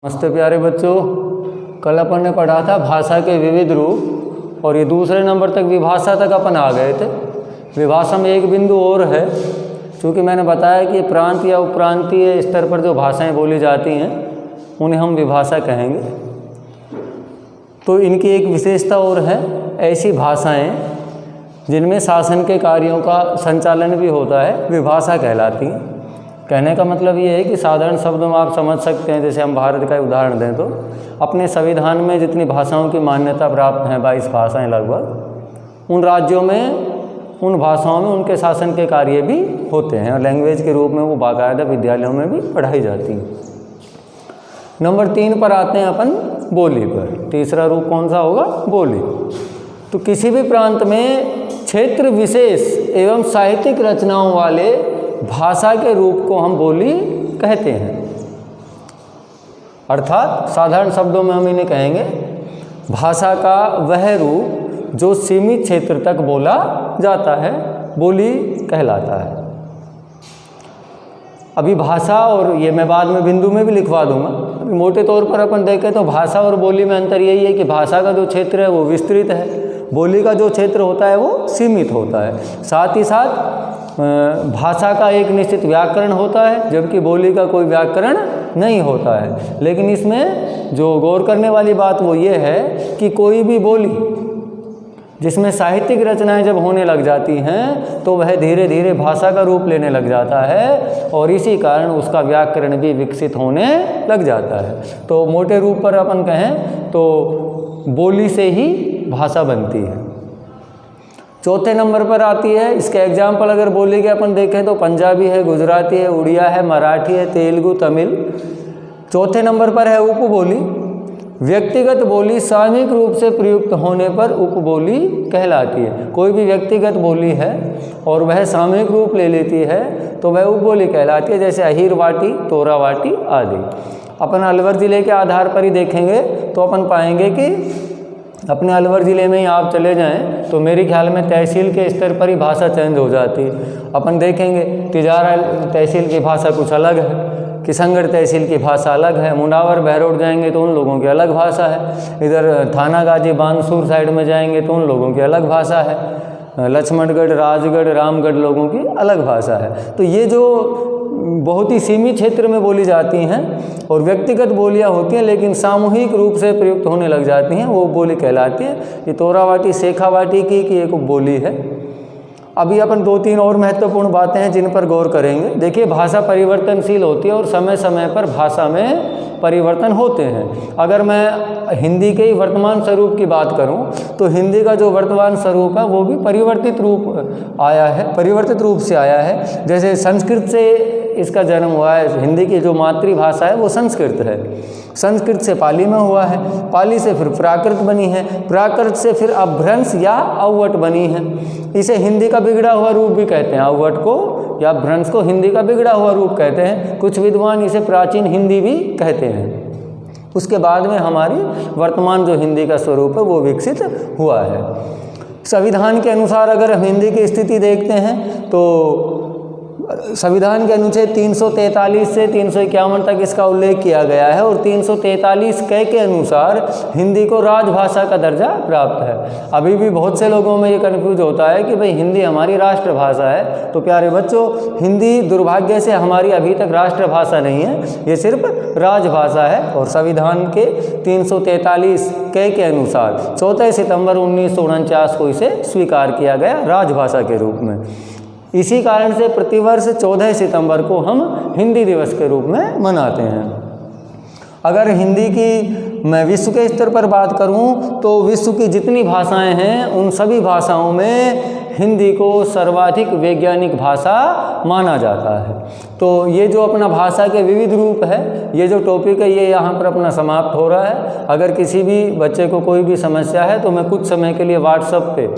नमस्ते प्यारे बच्चों, कल अपन ने पढ़ा था भाषा के विविध रूप और ये दूसरे नंबर तक विभाषा तक अपन आ गए थे। विभाषा में एक बिंदु और है, क्योंकि मैंने बताया कि प्रांत या उपप्रांतीय स्तर पर जो भाषाएं बोली जाती हैं उन्हें हम विभाषा कहेंगे। तो इनकी एक विशेषता और है, ऐसी भाषाएं जिनमें शासन के कार्यों का संचालन भी होता है विभाषा कहलाती हैं। कहने का मतलब ये है कि साधारण शब्दों में आप समझ सकते हैं, जैसे हम भारत का उदाहरण दें तो अपने संविधान में जितनी भाषाओं की मान्यता प्राप्त हैं 22 भाषाएं लगभग, उन राज्यों में उन भाषाओं में उनके शासन के कार्य भी होते हैं और लैंग्वेज के रूप में वो बाकायदा विद्यालयों में भी पढ़ाई जाती हैं। नंबर 3 पर आते हैं अपन बोली पर। तीसरा रूप कौन सा होगा? बोली। तो किसी भी प्रांत में क्षेत्र विशेष एवं साहित्यिक रचनाओं वाले भाषा के रूप को हम बोली कहते हैं। अर्थात साधारण शब्दों में हम इन्हें कहेंगे भाषा का वह रूप जो सीमित क्षेत्र तक बोला जाता है बोली कहलाता है। अभी भाषा, और ये मैं बाद में बिंदु में भी लिखवा दूंगा, अभी मोटे तौर पर अपन देखें तो भाषा और बोली में अंतर यही है कि भाषा का जो क्षेत्र है वो विस्तृत है, बोली का जो क्षेत्र होता है वो सीमित होता है। साथ ही साथ भाषा का एक निश्चित व्याकरण होता है, जबकि बोली का कोई व्याकरण नहीं होता है। लेकिन इसमें जो गौर करने वाली बात वो ये है कि कोई भी बोली जिसमें साहित्यिक रचनाएं जब होने लग जाती हैं तो वह धीरे धीरे भाषा का रूप लेने लग जाता है और इसी कारण उसका व्याकरण भी विकसित होने लग जाता है। तो मोटे रूप पर अपन कहें तो बोली से ही भाषा बनती है। चौथे नंबर पर आती है, इसके एग्जाम्पल अगर बोली के अपन देखें तो पंजाबी है, गुजराती है, उड़िया है, मराठी है, तेलुगु, तमिल। चौथे नंबर पर है उपबोली। व्यक्तिगत बोली सामूहिक रूप से प्रयुक्त होने पर उपबोली कहलाती है। कोई भी व्यक्तिगत बोली है और वह सामूहिक रूप ले लेती है तो वह उपबोली कहलाती है, जैसे अहीरवाटी, तोरावाटी आदि। अपन अलवर ज़िले के आधार पर ही देखेंगे तो अपन पाएंगे कि अपने अलवर ज़िले में ही आप चले जाएं तो मेरे ख्याल में तहसील के स्तर पर ही भाषा चेंज हो जाती है। अपन देखेंगे तिजारा तहसील की भाषा कुछ अलग है, किशनगढ़ तहसील की भाषा अलग है, मुंडावर बहरोड जाएंगे तो उन लोगों की अलग भाषा है, इधर थाना गाजी बानसूर साइड में जाएंगे तो उन लोगों की अलग भाषा है, लक्ष्मणगढ़, राजगढ़, रामगढ़ लोगों की अलग भाषा है। तो ये जो बहुत ही सीमित क्षेत्र में बोली जाती हैं और व्यक्तिगत बोलियां होती हैं लेकिन सामूहिक रूप से प्रयुक्त होने लग जाती हैं, वो बोली कहलाती है। ये तोरावाटी शेखावाटी की एक बोली है। अभी अपन 2-3 और महत्वपूर्ण बातें हैं जिन पर गौर करेंगे। देखिए, भाषा परिवर्तनशील होती है और समय समय पर भाषा में परिवर्तन होते हैं। अगर मैं हिंदी के ही वर्तमान स्वरूप की बात करूं तो हिंदी का जो वर्तमान स्वरूप है वो भी परिवर्तित रूप आया है, परिवर्तित रूप से आया है। जैसे संस्कृत से इसका जन्म हुआ है, हिंदी की जो मातृभाषा है वो संस्कृत है, संस्कृत से पाली में हुआ है, पाली से फिर प्राकृत बनी है, प्राकृत से फिर अभ्रंश या अवट बनी है। इसे हिंदी का बिगड़ा हुआ रूप भी कहते हैं, अवट को या भ्रंश को हिंदी का बिगड़ा हुआ रूप कहते हैं। कुछ विद्वान इसे प्राचीन हिंदी भी कहते हैं। उसके बाद में हमारी वर्तमान जो हिंदी का स्वरूप है वो विकसित हुआ है। संविधान के अनुसार अगर हम हिंदी की स्थिति देखते हैं तो संविधान के अनुच्छेद 343 से 351 तक इसका उल्लेख किया गया है और 343 क के अनुसार हिंदी को राजभाषा का दर्जा प्राप्त है। अभी भी बहुत से लोगों में ये कन्फ्यूज होता है कि भाई हिंदी हमारी राष्ट्रभाषा है। तो प्यारे बच्चों, हिंदी दुर्भाग्य से हमारी अभी तक राष्ट्रभाषा नहीं है, ये सिर्फ राजभाषा है और संविधान के 343 क के अनुसार 14 सितंबर 1949 को इसे स्वीकार किया गया राजभाषा के रूप में। इसी कारण से प्रतिवर्ष 14 सितंबर को हम हिंदी दिवस के रूप में मनाते हैं। अगर हिंदी की मैं विश्व के स्तर पर बात करूं तो विश्व की जितनी भाषाएं हैं उन सभी भाषाओं में हिंदी को सर्वाधिक वैज्ञानिक भाषा माना जाता है। तो ये जो अपना भाषा के विविध रूप है, ये जो टॉपिक है, ये यहाँ पर अपना समाप्त हो रहा है। अगर किसी भी बच्चे को कोई भी समस्या है तो मैं कुछ समय के लिए व्हाट्सएप पे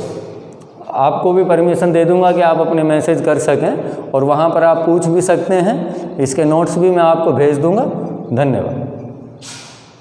आपको भी परमिशन दे दूंगा कि आप अपने मैसेज कर सकें और वहाँ पर आप पूछ भी सकते हैं। इसके नोट्स भी मैं आपको भेज दूंगा। धन्यवाद।